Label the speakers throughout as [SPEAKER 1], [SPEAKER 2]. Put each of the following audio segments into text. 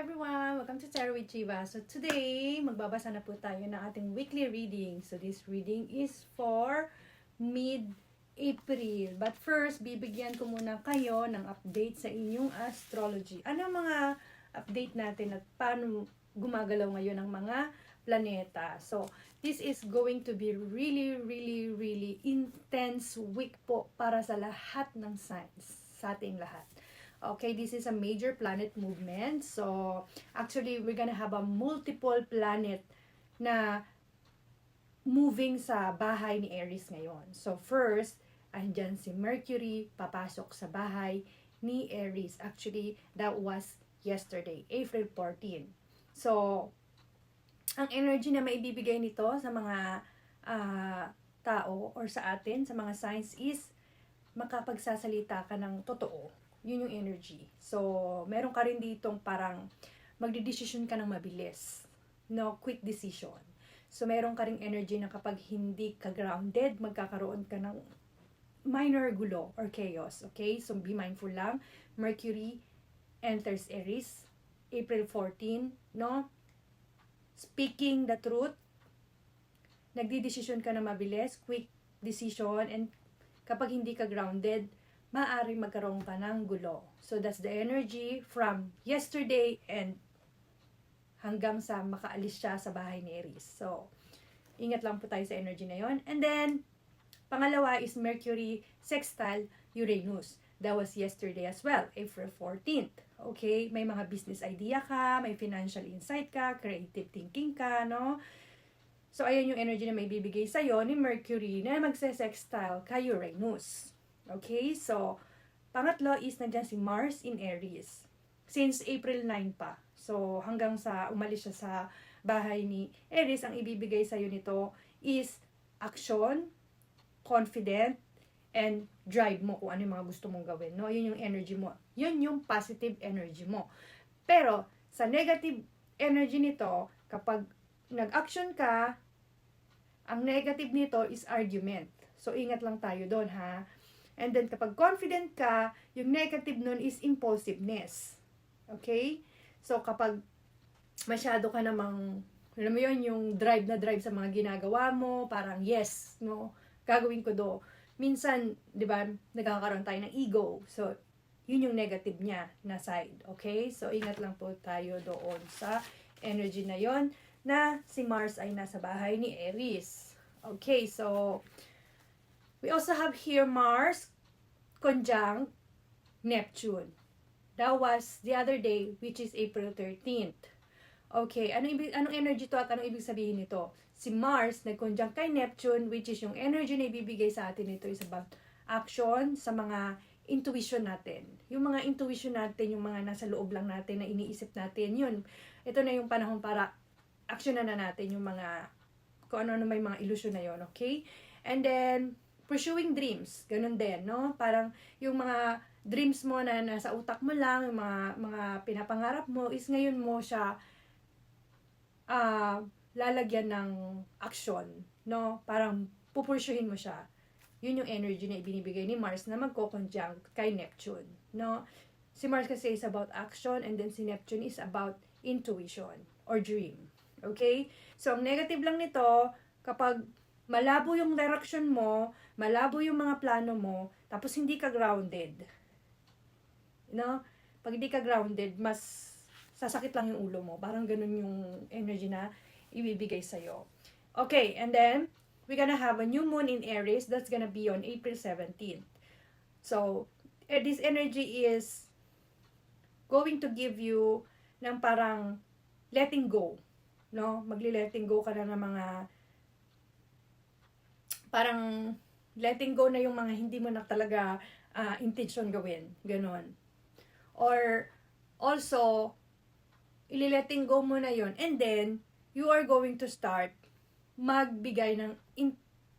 [SPEAKER 1] everyone! Welcome to Tarot with Chiva. So today, magbabasa na po tayo ng ating weekly reading. So this reading is for mid-April. But first, bibigyan ko muna kayo ng update sa inyong astrology. Ano ang mga update natin at paano gumagalaw ngayon ang mga planeta. So this is going to be really intense week po para sa lahat ng signs, sa ating lahat. Okay, this is a major planet movement. So, actually, we're gonna have a multiple planet na moving sa bahay ni Aries ngayon. So, first, andyan si Mercury, papasok sa bahay ni Aries. Actually, that was yesterday, April 14. So, ang energy na maibibigay nito sa mga tao or sa atin, sa mga signs is makapagsasalita ka ng totoo. Yun yung energy. So, meron ka rin ditong parang magdidesisyon ka ng mabilis. No, quick decision. So, meron ka rin energy na kapag hindi ka grounded, magkakaroon ka ng minor gulo or chaos. Okay? So, be mindful lang. Mercury enters Aries, April 14, no? Speaking the truth, nagdidesisyon ka na mabilis, quick decision, and kapag hindi ka grounded, maaaring magkaroon ka ng gulo. So, that's the energy from yesterday and hanggang sa makaalis siya sa bahay ni Aries. So, ingat lang po tayo sa energy na yon. And then, pangalawa is Mercury sextile Uranus. That was yesterday as well, April 14th. Okay? May mga business idea ka, may financial insight ka, creative thinking ka, no? So, ayun yung energy na may bibigay sa'yo ni Mercury na magse-sextile kay Uranus. Okay, so, pangatlo is nandiyan si Mars in Aries. Since April 9 pa. So, hanggang sa umalis siya sa bahay ni Aries, ang ibibigay sa'yo nito is action, confident, and drive mo kung ano yung mga gusto mong gawin. No? Yun yung energy mo. Yun yung positive energy mo. Pero, sa negative energy nito, kapag nag-action ka, ang negative nito is argument. So, ingat lang tayo doon, ha? And then, kapag confident ka, yung negative nun is impulsiveness. Okay? So, kapag masyado ka namang, alam mo yun, yung drive sa mga ginagawa mo, parang yes, no? Gagawin ko do. Minsan, di ba, nagkakaroon tayo ng ego. So, yun yung negative niya na side. Okay? So, ingat lang po tayo doon sa energy na yon na si Mars ay nasa bahay ni Aries. Okay, so, we also have here Mars conjunct Neptune. That was the other day, which is April 13th. Okay, anong energy to at anong ibig sabihin nito? Si Mars nag-conjunct kay Neptune, which is yung energy na ibibigay sa atin nito is about action sa mga intuition natin. Yung mga intuition natin, yung mga nasa loob lang natin na iniisip natin, yun. Ito na yung panahon para action na natin yung mga kung ano may mga illusion na yon, okay? And then, pursuing dreams, ganun din, no? Parang yung mga dreams mo na nasa utak mo lang, yung mga pinapangarap mo, is ngayon mo siya lalagyan ng action, no? Parang pupursuhin mo siya. Yun yung energy na ibinibigay ni Mars na magko-conjunct kay Neptune, no? Si Mars kasi is about action, and then si Neptune is about intuition or dream. Okay? So, ang negative lang nito, kapag malabo yung direction mo, malabo yung mga plano mo, tapos hindi ka grounded. No? Pag hindi ka grounded, mas sasakit lang yung ulo mo. Parang ganun yung energy na ibibigay sa'yo. Okay, and then, we're gonna have a new moon in Aries. That's gonna be on April 17th. So, this energy is going to give you ng parang letting go. No? Magli-letting go ka na ng mga parang letting go na yung mga hindi mo na talaga intention gawin. Ganon. Or also, ili-letting go mo na yon, and then, you are going to start magbigay ng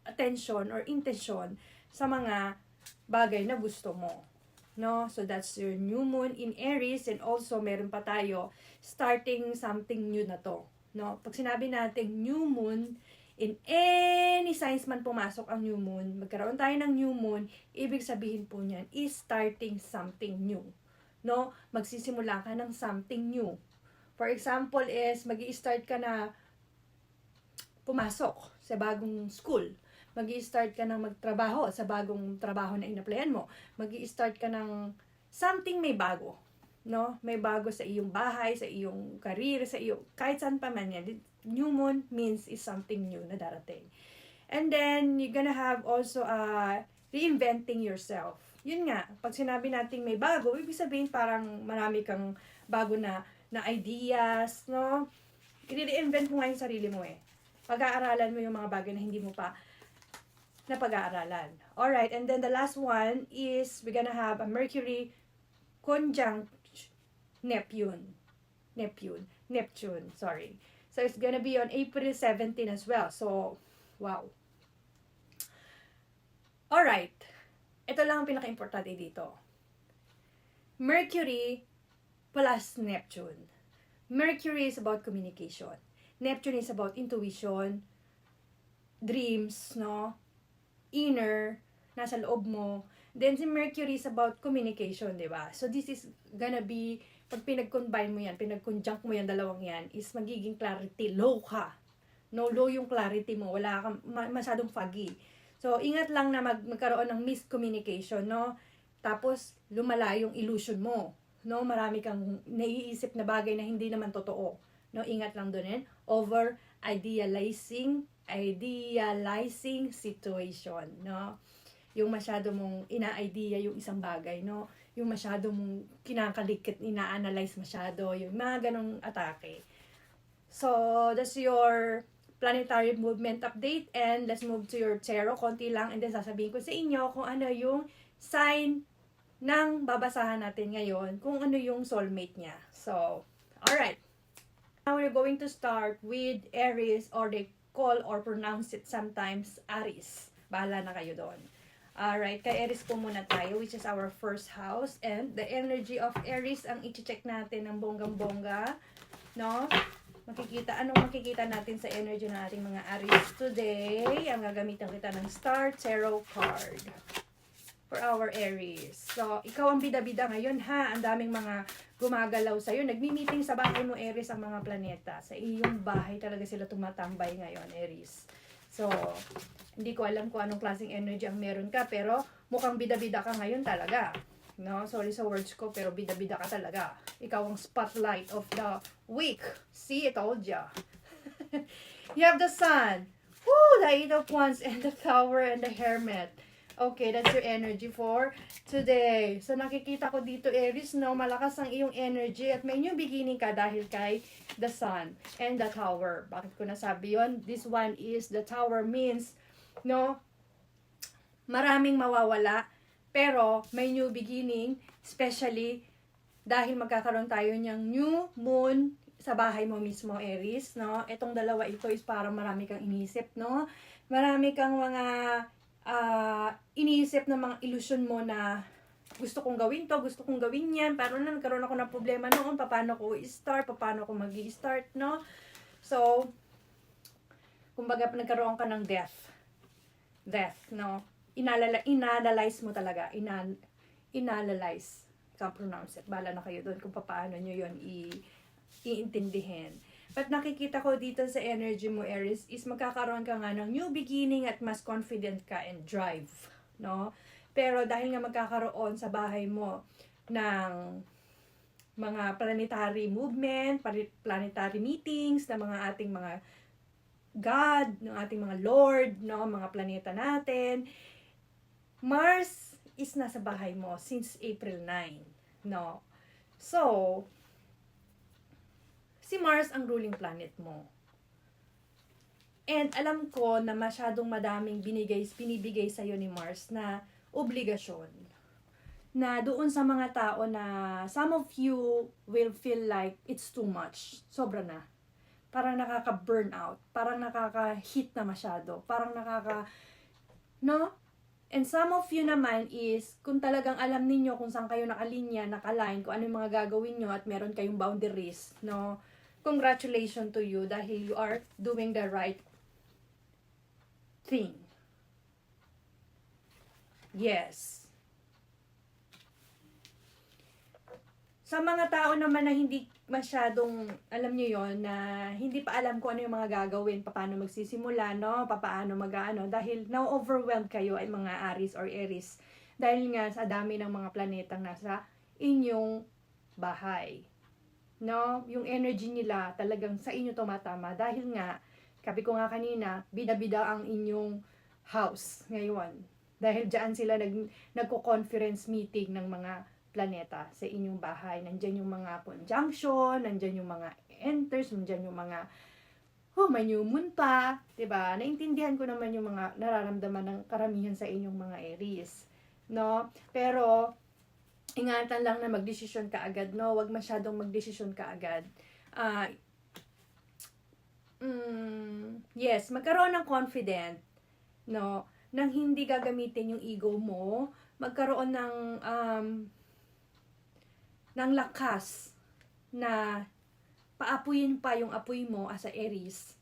[SPEAKER 1] attention or intention sa mga bagay na gusto mo. No? So, that's your new moon in Aries, and also, meron pa tayo starting something new na to. No? Pag sinabi natin new moon, in any signs man pumasok ang new moon, magkaroon tayo ng new moon, ibig sabihin po niyan is starting something new. No? Magsisimula ka ng something new. For example is, magi-start ka na pumasok sa bagong school. Magi-start ka ng magtrabaho sa bagong trabaho na in-applyan mo. Magi-start ka ng something may bago. No? May bago sa iyong bahay, sa iyong career, sa iyong, kahit saan pa man yan. New moon means is something new na darating. And then, you're gonna have also reinventing yourself. Yun nga, pag sinabi natin may bago, ibig sabihin parang marami kang bago na ideas, no? I-reinvent mo nga yung sarili mo eh. Pag-aaralan mo yung mga bagay na hindi mo pa na pag-aaralan. Alright, and then the last one is we're gonna have a Mercury conjunct Neptune, sorry. So it's gonna be on April 17 as well. So, wow. Alright, ito lang ang pinaka-importante dito. Mercury plus Neptune. Mercury is about communication. Neptune is about intuition, dreams, no? Inner, nasa loob mo. Then si Mercury is about communication, di ba? So this is gonna be, pag pinag-combine mo yan, pinag-conjunct mo yan, dalawang yan, is magiging clarity, low ka. No, low yung clarity mo, wala kang masyadong foggy. So ingat lang na magkaroon ng miscommunication, no? Tapos lumala yung illusion mo, no? Marami kang naiisip na bagay na hindi naman totoo. No, ingat lang doon over idealizing situation, no? Yung masyado mong ina-idea yung isang bagay, no? Yung masyado mong kinakalikit, ina-analyze masyado, yung mga ganong atake. So, that's your planetary movement update, and let's move to your tarot, konti lang, and then sasabihin ko sa inyo kung ano yung sign ng babasahan natin ngayon, kung ano yung soulmate niya. So, alright. Now we're going to start with Aries, or they call or pronounce it sometimes Aries. Bahala na kayo doon. Alright, kay Aries po muna tayo, which is our first house. And the energy of Aries, ang i-check natin ng bonggang-bongga. No? Anong makikita natin sa energy ng ating mga Aries today? Ang gagamitan kita ng Star Tarot card for our Aries. So, ikaw ang bida-bida ngayon ha. Ang daming mga gumagalaw sa'yo. Nagmi-meeting sa bahay mo, Aries, ang mga planeta. Sa iyong bahay talaga sila tumatambay ngayon, Aries. So, hindi ko alam kung anong klaseng energy ang meron ka, pero mukhang bida-bida ka ngayon talaga. No? Sorry sa words ko, pero bida-bida ka talaga. Ikaw ang spotlight of the week. See, I told ya. You have the Sun. Woo! The Eight of Wands and the Tower and the Hermit. Okay, that's your energy for today. So, nakikita ko dito, Aries, no, malakas ang iyong energy at may new beginning ka dahil kay the Sun and the Tower. Bakit ko nasabi yun? This one is, the Tower means, no, maraming mawawala, pero may new beginning, especially dahil magkakaroon tayo niyang new moon sa bahay mo mismo, Aries, no? Itong dalawa ito is parang marami kang iniisip, no? Marami kang mga iniisip ng mga illusion mo na gusto kong gawin to, gusto kong gawin yan, pero na nagkaroon ako ng problema noon, paano ko i-start, paano ko mag-i-start, no? So, kumbaga nagkaroon ka ng death, no? Inanalyze mo talaga, inanalyze, can't pronounce it, bahala na kayo doon kung paano nyo yun iintindihin. But nakikita ko dito sa energy mo, Aries, is magkakaroon ka nga ng new beginning at mas confident ka and drive, no? Pero dahil nga magkakaroon sa bahay mo ng mga planetary movement, planetary meetings, ng mga ating mga God, ng ating mga Lord, no? Mga planeta natin, Mars is nasa bahay mo since April 9, no? So, si Mars ang ruling planet mo. And alam ko na masyadong madaming binibigay sa'yo ni Mars na obligasyon. Na doon sa mga tao na some of you will feel like it's too much. Sobra na. Parang nakaka-burn out. Parang nakaka-hit na masyado. Parang no? And some of you naman is, kung talagang alam ninyo kung saan kayo nakalinya, nakaline, kung ano yung mga gagawin nyo at meron kayong boundaries, no? Congratulations to you dahil you are doing the right thing. Yes. Sa mga tao naman na hindi masyadong, alam nyo yon na hindi pa alam kung ano yung mga gagawin, paano magsisimula, no? Paano mag-ano, dahil na-overwhelmed kayo ay mga Aries or Aries. Dahil nga sa dami ng mga planetang nasa inyong bahay. No? Yung energy nila talagang sa inyo tumatama. Dahil nga, sabi ko nga kanina, bida-bida ang inyong house ngayon. Dahil dyan sila nagko-conference meeting ng mga planeta sa inyong bahay. Nandyan yung mga conjunction, nandyan yung mga enters, nandyan yung mga may new moon pa, 'di ba? Naintindihan ko naman yung mga nararamdaman ng karamihan sa inyong mga Aries, no? Pero ingatan lang na magdesisyon ka agad, no? Huwag masyadong magdesisyon ka agad. Yes, magkaroon ng confident, no? Nang hindi gagamitin yung ego mo, magkaroon ng lakas na paapuyin pa yung apoy mo as a Aries.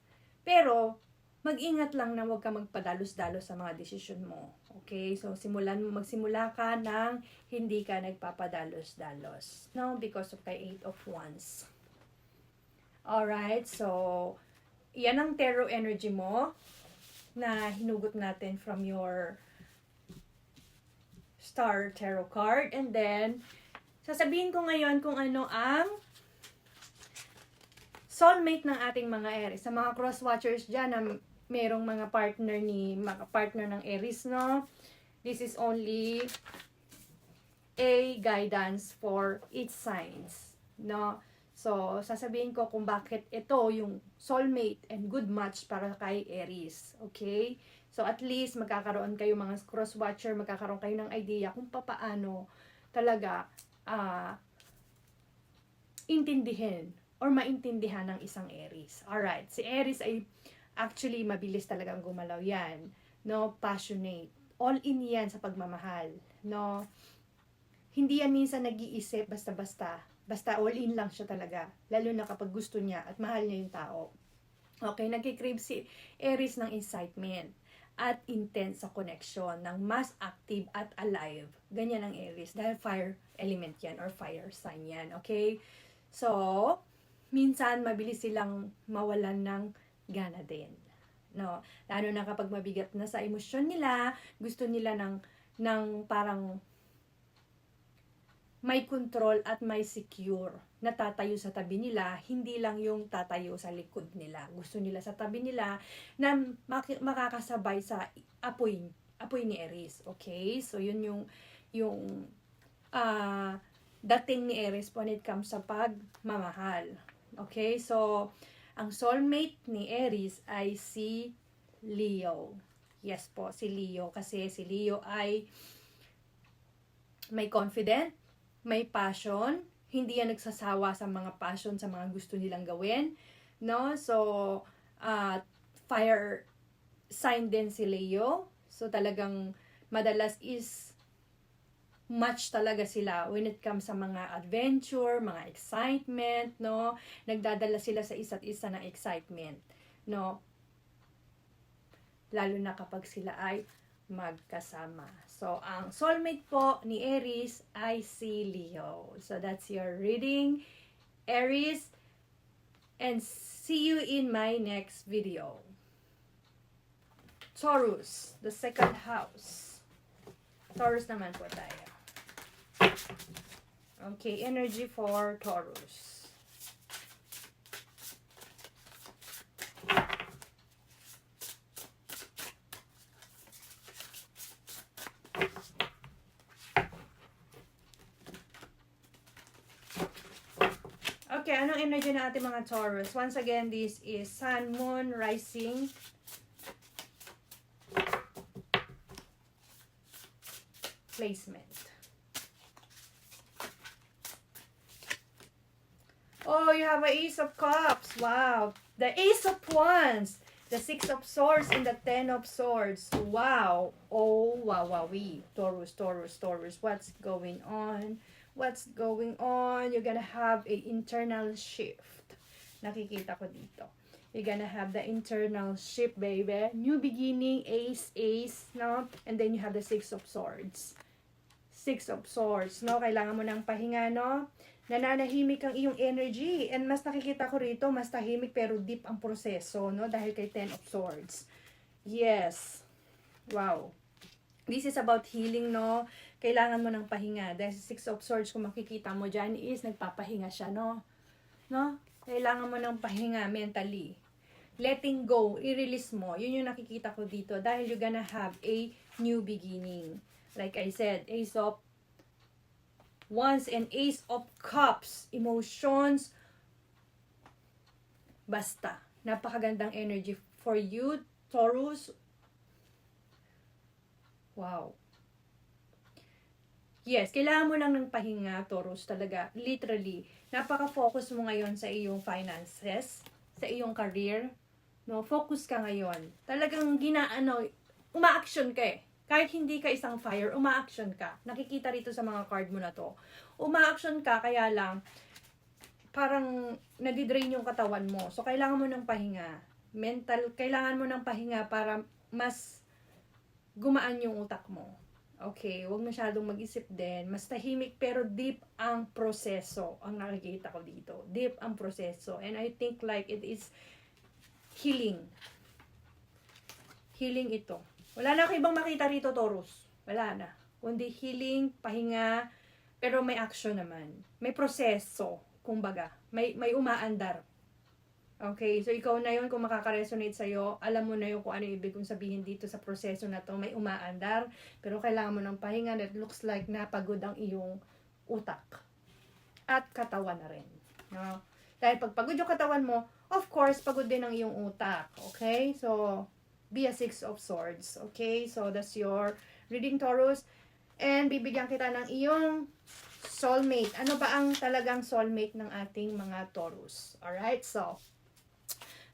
[SPEAKER 1] Pero, mag-ingat lang na huwag ka magpadalos-dalos sa mga desisyon mo. Okay? So, magsimula ka ng hindi ka nagpapadalos-dalos. No? Because of the 8 of Wands. Alright? So, yan ang tarot energy mo na hinugot natin from your Star Tarot card. And then, sasabihin ko ngayon kung ano ang soulmate ng ating mga Aries. Sa mga cross-watchers dyan na merong mga partner ng Aries, no? This is only a guidance for each signs, no? So, sasabihin ko kung bakit ito yung soulmate and good match para kay Aries. Okay? So, at least magkakaroon kayo mga cross-watcher, magkakaroon kayo ng idea kung paano talaga intindihin or maintindihan ng isang Aries. Alright, si Aries ay actually mabilis talagang gumalaw yan. No, passionate. All in yan sa pagmamahal. No, hindi yan minsan nag-iisip basta-basta. Basta all in lang siya talaga. Lalo na kapag gusto niya at mahal niya yung tao. Okay, nagkikrave si Aries ng excitement at intense sa connection, ng mas active at alive. Ganyan ang Aries. Dahil fire element yan or fire sign yan. Okay? So, minsan mabilis silang mawalan ng gana din. No? Lalo na kapag mabigat na sa emosyon nila, gusto nila ng parang may control at may secure na tatayo sa tabi nila, hindi lang yung tatayo sa likod nila. Gusto nila sa tabi nila na makakasabay sa apoy ni Aries. Okay? So, yun yung dating ni Aries when it comes sa pagmamahal. Okay? So, ang soulmate ni Aries ay si Leo. Yes po, si Leo. Kasi si Leo ay may confident, may passion, hindi yan nagsasawa sa mga passion, sa mga gusto nilang gawin, no? So, fire sign din si Leo. So, talagang madalas is match talaga sila when it comes sa mga adventure, mga excitement, no? Nagdadala sila sa isa't isa ng excitement, no? Lalo na kapag sila ay magkasama. So, ang soulmate po ni Aries ay si Leo. So, that's your reading, Aries. And see you in my next video. Taurus, the second house. Taurus naman po tayo. Okay, energy for Taurus. Okay, anong energy na ating mga Taurus? Once again, this is Sun, Moon, Rising, placement. Oh, you have an Ace of Cups. Wow. The Ace of Wands. The Six of Swords and the Ten of Swords. Wow. Oh, wow, wow-wee. Taurus, Taurus, Taurus. What's going on? What's going on? You're gonna have a internal shift. Nakikita ko dito. You're gonna have the internal shift, baby. New beginning, Ace, Ace, no? And then you have the Six of Swords. Six of Swords, no? Kailangan mo ng pahinga, no? Nananahimik ang iyong energy. And mas nakikita ko rito, mas tahimik pero deep ang proseso, no? Dahil kay Ten of Swords. Yes. Wow. This is about healing, no? Kailangan mo ng pahinga. Dahil sa Six of Swords, kung makikita mo dyan, is nagpapahinga siya, no? No? Kailangan mo ng pahinga mentally. Letting go, i-release mo. Yun yung nakikita ko dito. Dahil you're gonna have a new beginning. Like I said, Ace of Wands and Ace of Cups. Emotions. Basta. Napakagandang energy for you, Taurus. Wow. Yes, kailangan mo lang ng pahinga, Taurus, talaga. Literally. Napaka-focus mo ngayon sa iyong finances, sa iyong career. No, focus ka ngayon. Talagang uma-action ka eh. Kahit hindi ka isang fire, uma-action ka. Nakikita rito sa mga card mo na to. Uma-action ka, kaya lang, parang nadidrain yung katawan mo. So, kailangan mo ng pahinga. Kailangan mo ng pahinga para mas gumaan yung utak mo. Okay, huwag masyadong mag-isip din. Mas tahimik pero deep ang proseso. Ang nakikita ko dito. Deep ang proseso. And I think like it is healing. Healing ito. Wala na ibang makita rito, Taurus. Wala na. Kundi healing, pahinga, pero may action naman. May proseso, kumbaga. May umaandar. Okay, so ikaw na yun, kung makaka-resonate sa'yo, alam mo na yun kung ano ibig kong sabihin dito sa proseso na to. May umaandar, pero kailangan mo ng pahinga that looks like napagod ang iyong utak. At katawan na rin. No? Dahil pag pagod yung katawan mo, of course, pagod din ang iyong utak. Okay? So, be a Six of Swords. Okay? So, that's your reading, Taurus. And bibigyan kita ng iyong soulmate. Ano ba ang talagang soulmate ng ating mga Taurus? Alright? So,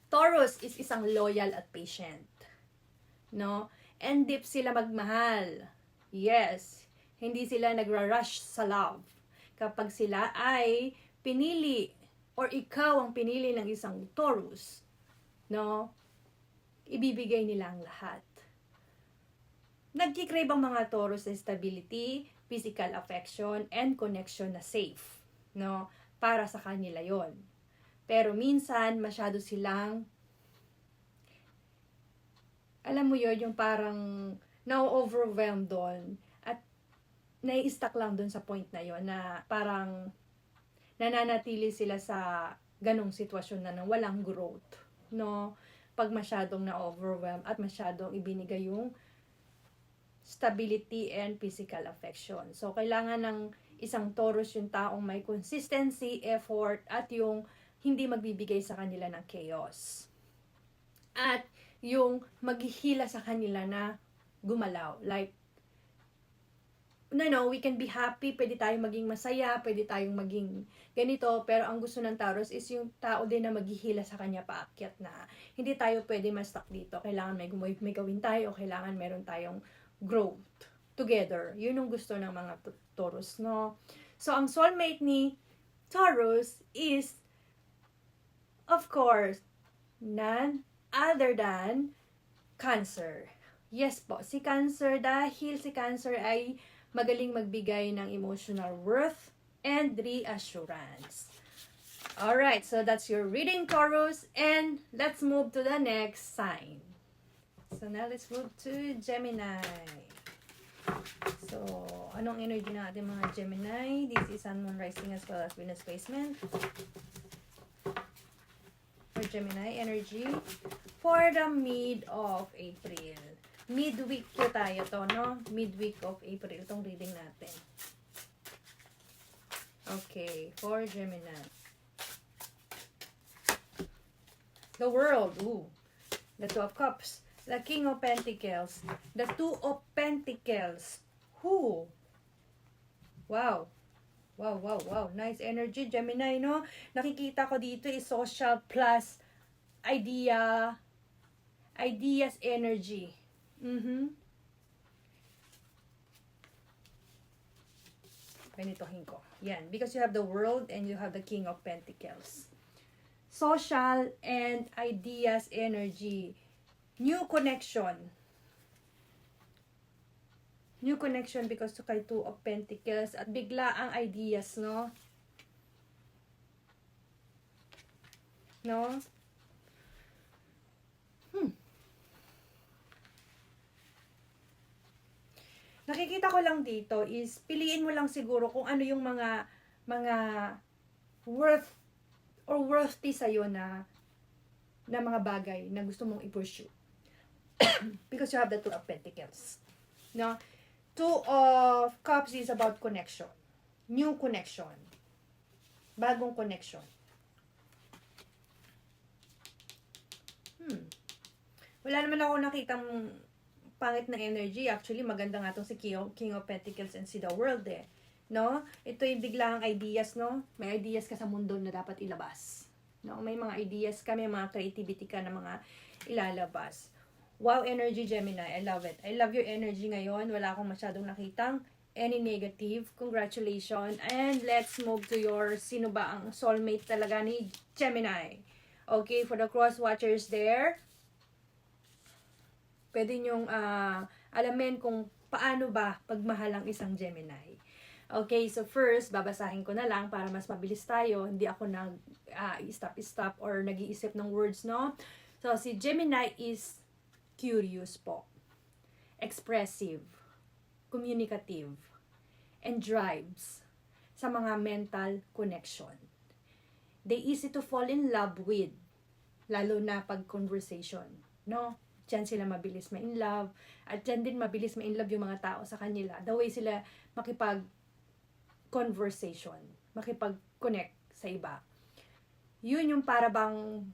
[SPEAKER 1] Taurus is isang loyal at patient. No? And deep sila magmahal. Yes. Hindi sila nagra-rush sa love. Kapag sila ay pinili or ikaw ang pinili ng isang Taurus, no? Ibibigay nila ang lahat. Nagkikrave ang mga Taurus sa stability, physical affection, and connection na safe, no? Para sa kanila yon. Pero minsan, masyado silang, alam mo yun, yung parang na-overwhelmed doon at nai-stuck lang doon sa point na yon na parang nananatili sila sa ganong sitwasyon na walang growth, no? Pag masyadong na-overwhelm at masyadong ibinigay yung stability and physical affection. So, kailangan ng isang Taurus yung taong may consistency, effort, at yung hindi magbibigay sa kanila ng chaos. At yung maghihila sa kanila na gumalaw. Like, we can be happy, pwede tayong maging masaya, pwede tayong maging ganito, pero ang gusto ng Taurus is yung tao din na maghihila sa kanya paakyat na. Hindi tayo pwede ma-stuck dito. Kailangan may gawin tayo, kailangan meron tayong growth together. Yun yung gusto ng mga Taurus, no? So, ang soulmate ni Taurus is, of course, none other than Cancer. Yes po, si Cancer, dahil si Cancer ay magaling magbigay ng emotional worth and reassurance. Alright, so that's your reading, Taurus. And let's move to the next sign. So now let's move to Gemini. So, anong energy na ating mga Gemini? This is Sun, Moon, Rising as well as Venus placement. For Gemini energy for the mid of April. Midweek po tayo to, no? Midweek of April, itong reading natin. Okay, for Gemini. The World, the Two of Cups, the King of Pentacles, the Two of Pentacles. Wow. Wow. Nice energy, Gemini, no? Nakikita ko dito is social plus ideas energy. Ganitohin ko. Yan. Because you have the World and you have the King of Pentacles. Social and ideas energy. New connection. New connection because to kay Two of Pentacles. At bigla ang ideas, no? no? Nakikita ko lang dito is piliin mo lang siguro kung ano yung mga worth or worthy sa'yo na mga bagay na gusto mong i-pursue. Because you have the Two of Pentacles. No? Two of Cups is about connection. New connection. Bagong connection. Wala naman ako nakitang pangit na energy. Actually, maganda nga itong si King of Pentacles and see the world eh. No? Ito yung biglang ideas, no? May ideas ka sa mundo na dapat ilabas. No? May mga ideas ka, may mga creativity ka na mga ilalabas. Wow, energy, Gemini. I love it. I love your energy ngayon. Wala akong masyadong nakitang any negative. Congratulations. And let's move to your sino ba ang soulmate talaga ni Gemini. Okay, for the cross watchers there, pwede nyong alamin kung paano ba pagmahal ang isang Gemini. Okay, so first, babasahin ko na lang para mas mabilis tayo. Hindi ako stop or nag-iisip ng words, no? So, si Gemini is curious po, expressive, communicative, and drives sa mga mental connection. They easy to fall in love with, lalo na pag conversation, no? Diyan sila mabilis ma-in love, at diyan din mabilis ma-in love yung mga tao sa kanila. The way sila makipag-conversation, makipag-connect sa iba. Yun yung para bang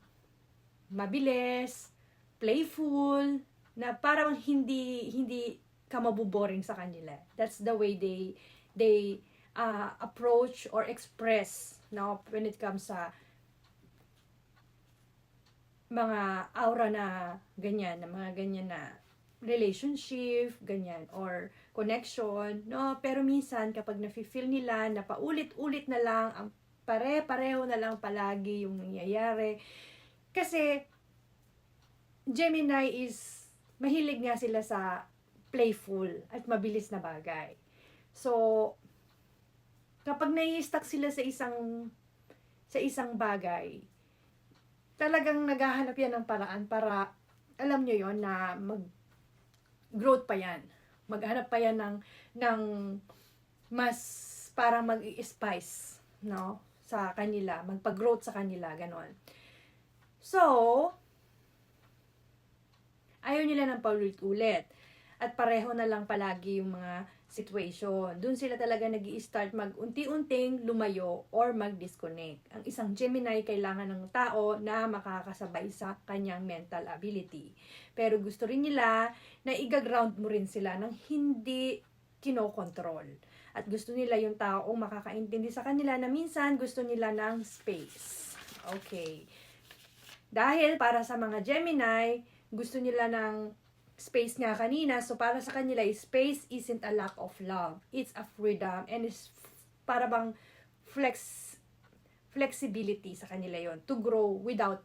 [SPEAKER 1] mabilis, playful, na parang hindi ka mabuboring sa kanila. That's the way they approach or express, no, when it comes sa mga aura na ganyan, na mga ganyan na relationship, ganyan, or connection, no? Pero minsan, kapag nafe-feel nila na paulit-ulit na lang, ang pare-pareho na lang palagi yung nangyayari. Kasi, Gemini is, mahilig nga sila sa playful at mabilis na bagay. So, kapag nai-stuck sila sa isang bagay, talagang naghahanap yan ng paraan para, alam nyo yon na mag-growth pa yan. Maghanap pa yan ng mas parang mag-i-spice, no? Sa kanila, magpag-growth sa kanila, ganon. So, ayaw nila ng paulit-ulit. At pareho na lang palagi yung mga situation. Doon sila talaga nag-i-start mag-unti-unting lumayo or mag-disconnect. Ang isang Gemini kailangan ng tao na makakasabay sa kanyang mental ability. Pero gusto rin nila na i-ground mo rin sila ng hindi kinokontrol. At gusto nila yung taong makakaintindi sa kanila na minsan gusto nila ng space. Okay. Dahil para sa mga Gemini, gusto nila ng space nga kanina. So, para sa kanila, space isn't a lack of love. It's a freedom and it's para bang flexibility sa kanila yon to grow without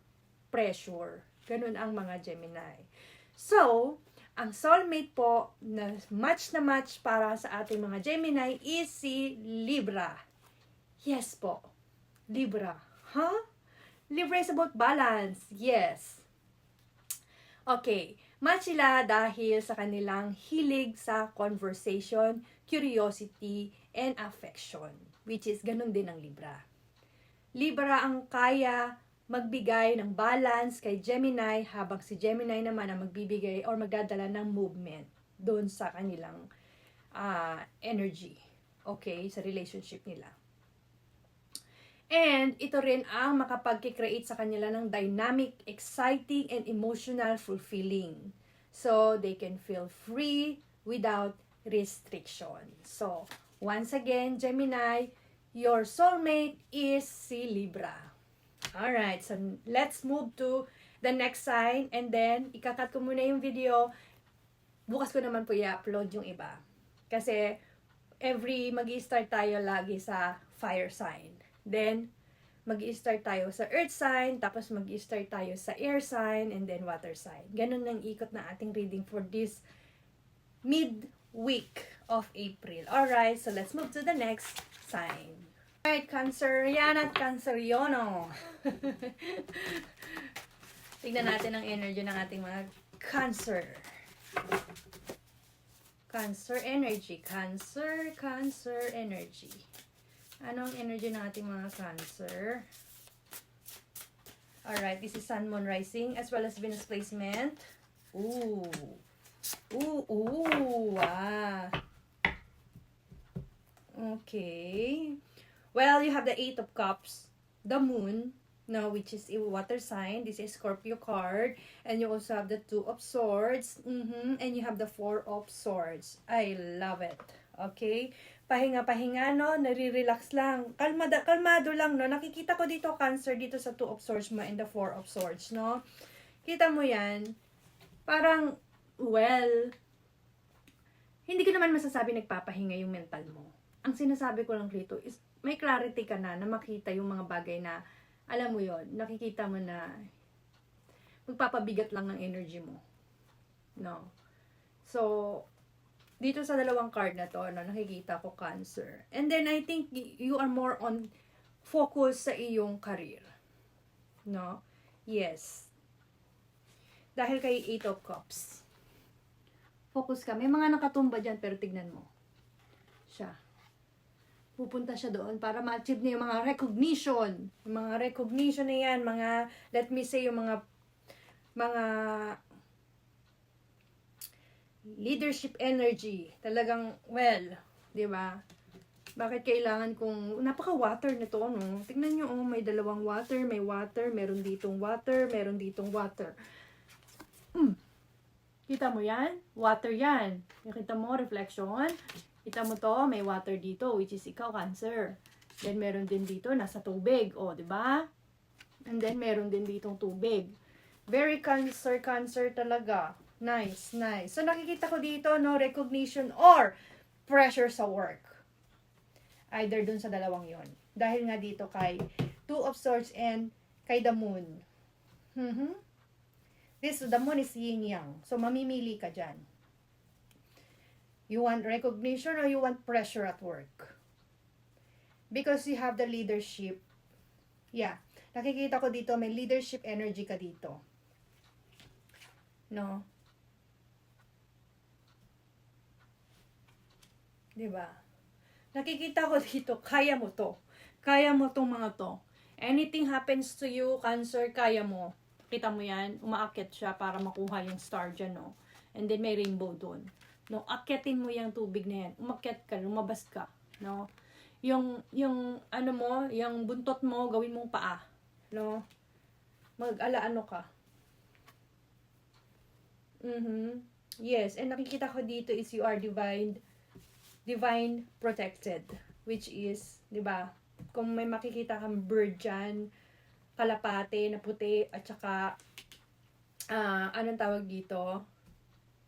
[SPEAKER 1] pressure. Ganun ang mga Gemini. So, ang soulmate po na match para sa ating mga Gemini is si Libra. Yes po. Libra. Huh? Libra is about balance. Yes. Okay. Match sila dahil sa kanilang hilig sa conversation, curiosity, and affection. Which is ganun din ang Libra. Libra ang kaya magbigay ng balance kay Gemini habang si Gemini naman ang magbibigay or magdadala ng movement doon sa kanilang energy. Okay? Sa relationship nila. And ito rin ang makapag-create sa kanila ng dynamic, exciting, and emotional fulfilling. So, they can feel free without restriction. So, once again, Gemini, your soulmate is si Libra. Alright, so let's move to the next sign. And then, ikakat ko muna yung video. Bukas ko naman po i-upload yung iba. Kasi, mag-i-start tayo lagi sa fire sign. Then, mag-i-start tayo sa earth sign, tapos mag-i-start tayo sa air sign, and then water sign. Ganun ang ikot na ating reading for this mid-week of April. Alright, so let's move to the next sign. Alright, Cancer yan at Cancer yun, oh. Tignan natin ang energy ng ating mga Cancer. Cancer energy. Cancer energy. Ano ang energy ng ating mga Cancer? Alright, this is Sun, Moon, Rising, as well as Venus placement. Ooh. Ah. Okay. Well, you have the Eight of Cups, the Moon, no, which is a water sign. This is Scorpio card. And you also have the Two of Swords. And you have the Four of Swords. I love it. Okay? Pahinga-pahinga, no? Nare-relax lang. Kalmado lang, no? Nakikita ko dito, Cancer, dito sa Two of Swords mo and the Four of Swords, no? Kita mo yan? Parang, well, hindi ko naman masasabi nagpapahinga yung mental mo. Ang sinasabi ko lang dito is, may clarity ka na makita yung mga bagay na, alam mo yon, nakikita mo na magpapabigat lang ng energy mo. No? So, dito sa dalawang card na to, no, nakikita ko Cancer. And then, I think you are more on focus sa iyong career. No? Yes. Dahil kay Eight of Cups. Focus ka. May mga nakatumba dyan, pero tignan mo. Siya. Pupunta siya doon para ma-achieve niya yung mga recognition. Yung mga recognition na yan, mga, let me say, yung mga leadership energy. Talagang, well, di ba? Bakit kailangan kong, napaka-water nito, no? Tignan nyo, oh, may dalawang water, may water, meron ditong water, meron ditong water. Kita mo yan? Water yan. Kita mo, reflection. Kita mo to, may water dito, which is ikaw, Cancer. Then, meron din dito, nasa tubig. O, di ba? And then, meron din ditong tubig. Very Cancer talaga. Nice, nice. So, nakikita ko dito, no, recognition or pressure sa work. Either dun sa dalawang yon. Dahil nga dito kay Two of Swords and kay the Moon. The Moon is yin-yang. So, mamimili ka dyan. You want recognition or you want pressure at work? Because you have the leadership. Yeah. Nakikita ko dito, may leadership energy ka dito. No? Diba? Nakikita ko dito, kaya mo to. Kaya mo tong mga to. Anything happens to you, Cancer, kaya mo. Kita mo yan, umaakyat siya para makuha yung star dyan, no? And then may rainbow doon. No, akyatin mo yung tubig na yan. Umakyat ka, lumabas ka, no? Yung ano mo, yung buntot mo, gawin mong paa, no? Mag-alaano ka. Yes, and nakikita ko dito is you are divine protected, which is, 'di ba? Kung may makikita kang bird dyan, kalapate na puti, at saka anong tawag dito?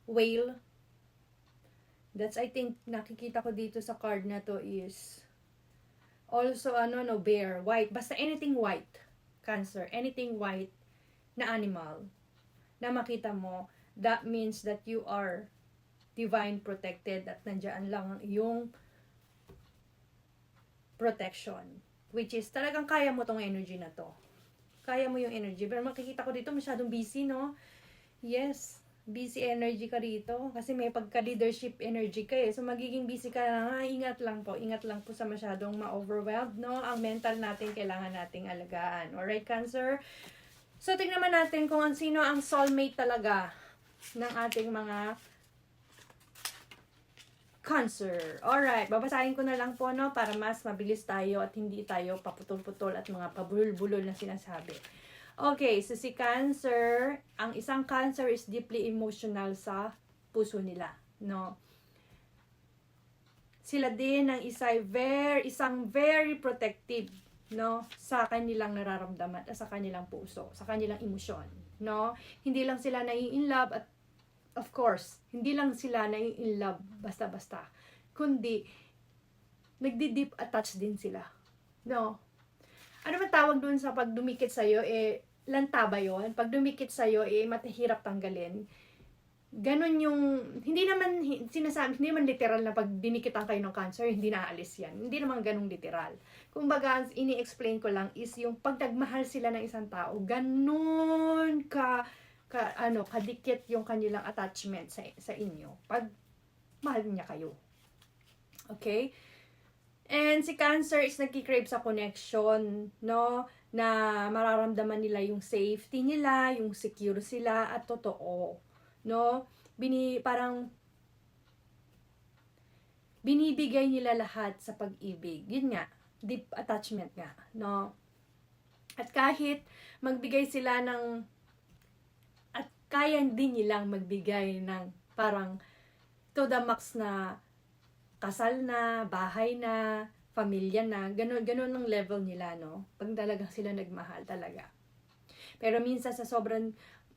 [SPEAKER 1] Whale. That's, I think, nakikita ko dito sa card na to is also, bear, white. Basta anything white, Cancer. Anything white na animal na makita mo, that means that you are divine protected at nandiyan lang yung protection. Which is, talagang kaya mo tong energy na to. Kaya mo yung energy. Pero makikita ko dito, masyadong busy, no? Yes. Busy energy ka rito kasi may pagka-leadership energy ka eh. So, magiging busy ka na. Ingat lang po sa masyadong ma-overwhelmed, no? Ang mental natin, kailangan nating alagaan. Alright, Cancer? So, tingnan naman natin kung sino ang soulmate talaga ng ating mga Cancer. Alright, babasahin ko na lang po, no? Para mas mabilis tayo at hindi tayo paputol-putol at mga pabulol-bulol na sinasabi. Okay, so si Cancer, ang isang Cancer is deeply emotional sa puso nila, no? Sila din ang isang very protective, no, sa kanilang nararamdaman at sa kanilang puso, sa kanilang emosyon, no? Hindi lang sila nai-inlove at of course, hindi lang sila nai-inlove basta-basta, kundi nagdi-deep attach din sila, no? Ano man tawag doon sa pag dumikit sa'yo, lanta ba yun? Pag dumikit sa'yo, matahirap tanggalin. Ganon yung, sinasabi, hindi naman literal na pag dinikitan kayo ng cancer, hindi naaalis yan. Hindi naman ganong literal. Kumbaga, ini-explain ko lang is yung pag nagmahal sila ng isang tao, ganon kadikit yung kanilang attachment sa inyo. Pag mahal niya kayo. Okay? And si Cancer is nagkikrave sa connection, no? Na mararamdaman nila yung safety nila, yung secure sila, at totoo. No? Parang binibigay nila lahat sa pag-ibig. Yun nga, deep attachment nga, no? At kahit magbigay sila at kaya din nilang magbigay ng parang to the max na kasal na, bahay na, pamilya na, ganun ang level nila, no? Pag talagang sila nagmahal talaga. Pero minsan sa sobrang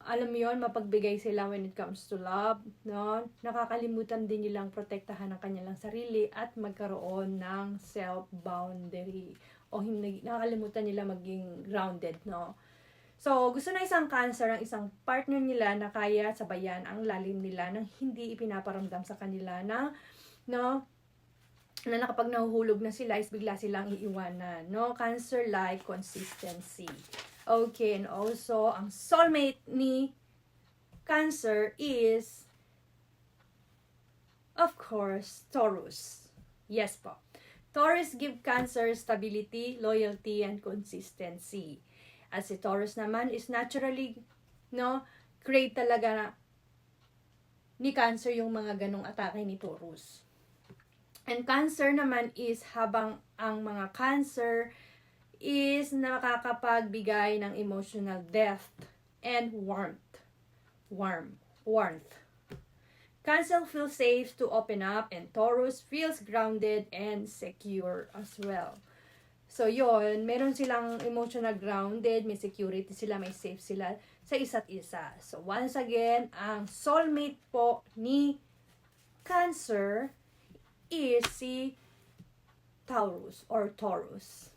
[SPEAKER 1] alam mo yun, mapagbigay sila when it comes to love, no? Nakakalimutan din nilang protektahan ang kanilang sarili at magkaroon ng self-boundary. O nakakalimutan nila maging grounded, no? So, gusto na isang Cancer, ang isang partner nila na kaya sabayan ang lalim nila nang hindi ipinaparamdam sa kanila na nakapag nahuhulog na sila is bigla silang iiwanan, no? Cancer like consistency. Okay, and also, ang soulmate ni Cancer is, of course, Taurus. Yes po. Taurus give Cancer stability, loyalty, and consistency. At si Taurus naman is naturally, crave talaga ni Cancer yung mga ganong atake ni Taurus. And Cancer naman is habang ang mga Cancer is nakakapagbigay ng emotional depth and warmth. Cancer feels safe to open up and Taurus feels grounded and secure as well. So yun, meron silang emotional grounded, may security sila, may safe sila sa isa't isa. So once again, ang soulmate po ni Cancer is si Taurus or Taurus.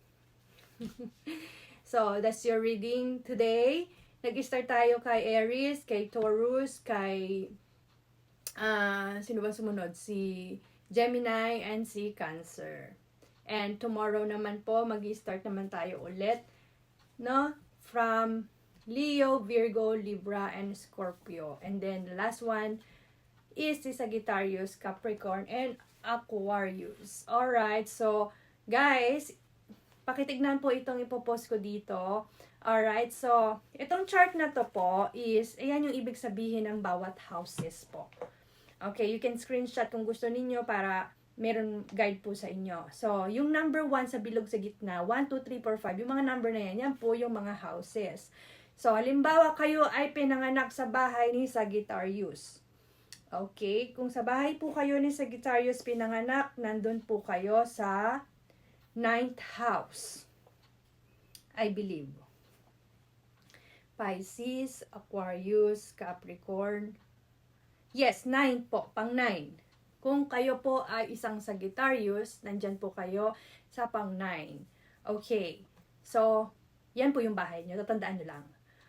[SPEAKER 1] So, that's your reading today. Nag-start tayo kay Aries, kay Taurus, kay sino ba sumunod? Si Gemini and si Cancer. And tomorrow naman po, mag-start naman tayo ulit, no? From Leo, Virgo, Libra, and Scorpio. And then the last one is si Sagittarius, Capricorn, and Aquarius. Alright, so guys, pakitignan po itong ipopost ko dito. Alright, so itong chart na to po is, ayan yung ibig sabihin ng bawat houses po. Okay, you can screenshot kung gusto ninyo para meron guide po sa inyo. So, yung number 1 sa bilog sa gitna, 1, 2, 3, 4, 5, yung mga number na yan po yung mga houses. So, halimbawa kayo ay pinanganak sa bahay ni Sagittarius. Okay, kung sa bahay po kayo ni Sagittarius pinanganak, nandun po kayo sa 9th house. I believe. Pisces, Aquarius, Capricorn. Yes, 9 po, pang 9. Kung kayo po ay isang Sagittarius, nandyan po kayo sa pang 9. Okay, so, yan po yung bahay nyo, tatandaan nyo lang.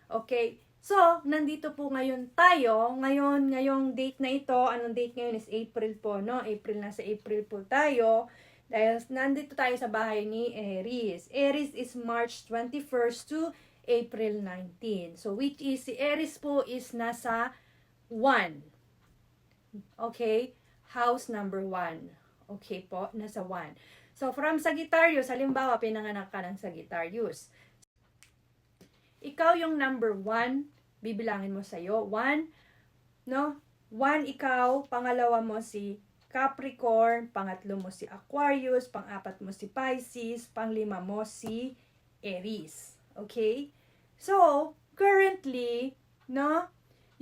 [SPEAKER 1] Okay, so, nandito po ngayon tayo, ngayong date na ito, anong date ngayon is April po, no? Nasa April po tayo, dahil nandito tayo sa bahay ni Aries. Aries is March 21st to April 19. So, which is, si Aries po is nasa 1. Okay? House number 1. Okay po? Nasa 1. So, from Sagittarius, halimbawa, pinanganak ka ng Sagittarius. Ikaw yung number 1, bibilangin mo sa'yo. 1, no? 1 ikaw, pangalawa mo si Capricorn, pangatlo mo si Aquarius, pang-apat mo si Pisces, pang-lima mo si Aries. Okay? So, currently, no,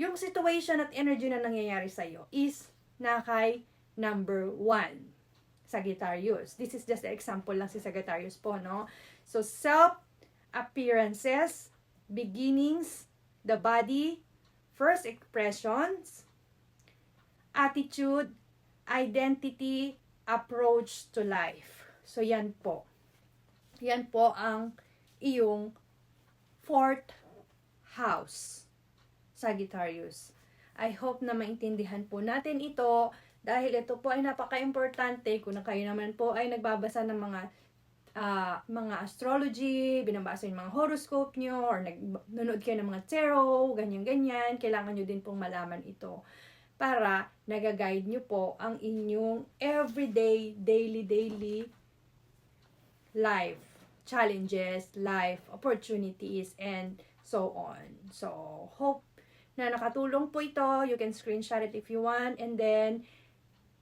[SPEAKER 1] yung situation at energy na nangyayari sa'yo is na kay number 1, Sagittarius. This is just an example lang si Sagittarius po, no? So, self-appearances, beginnings, the body, first expressions, attitude, identity, approach to life. So, yan po. Yan po ang iyong 4th house, Sagittarius. I hope na maintindihan po natin ito dahil ito po ay napaka-importante kung kayo naman po ay nagbabasa ng mga astrology, binabasa yung mga horoscope nyo, or nanonood kayo ng mga tarot, ganyan-ganyan, kailangan nyo din pong malaman ito para nagaguide nyo po ang inyong everyday, daily life challenges, life opportunities, and so on. So, hope na nakatulong po ito. You can screenshot it if you want. And then,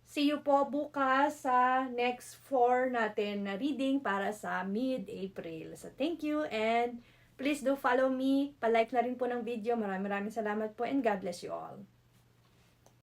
[SPEAKER 1] see you po bukas sa next 4 natin na reading para sa mid-April. So, thank you and please do follow me. Pa-like na rin po ng video. Maraming salamat po and God bless you all.